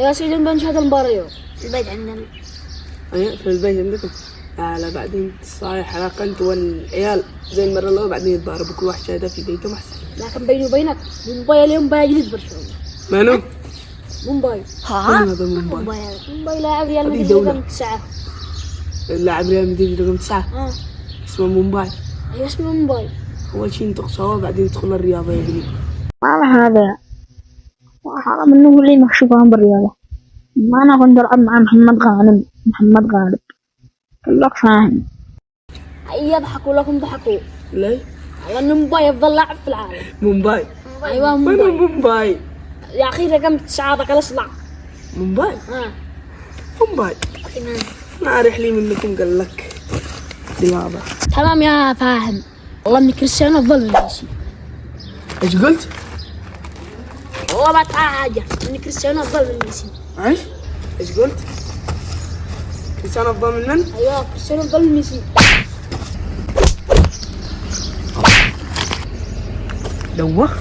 يا سيدي بنشهد المبارية في البيت عندنا. ايه في البيت عندكم؟ لا بعدين صايح علاقة انت والعيال زي المرة الأولى بعدين يتضاربوا كل واحد شاهدها في بيتهم أحسن. لكن بيني وبينك مومباي اليوم باجلد برشلونة. منو؟ مومباي. من هذا مومباي؟ مومباي لاعب ريال مدريد رقم 9. اللاعب ريال مدريد رقم 9 اسمه مومباي. ايوه اسمه مومباي. أول شي ينطق صواب بعدين يدخل الرياضة يا بني. والله هذا حرام انه هو اللي مخشوقان بالرياضة. ما انا كنت العب مع محمد غالب كلك فاهم. اي يضحكوا لكم ضحكوا. ليه؟ على ان مومباي افضل لاعب في العالم. مومباي؟ ايوه منو مومباي. مومباي؟ يا اخي رقم 9 ذاك الاصلع. مومباي؟ مومباي ما أريح لي منكم قال لك رياضة. تمام يا فاهم. والله ان كريستيانو افضل من ميسي. ايش قلت؟ والله ما تعرف حاجة ان كريستيانو افضل من ميسي. ايش قلت؟ كريستيانو افضل من من؟ ايوه كريستيانو افضل من ميسي. دوخ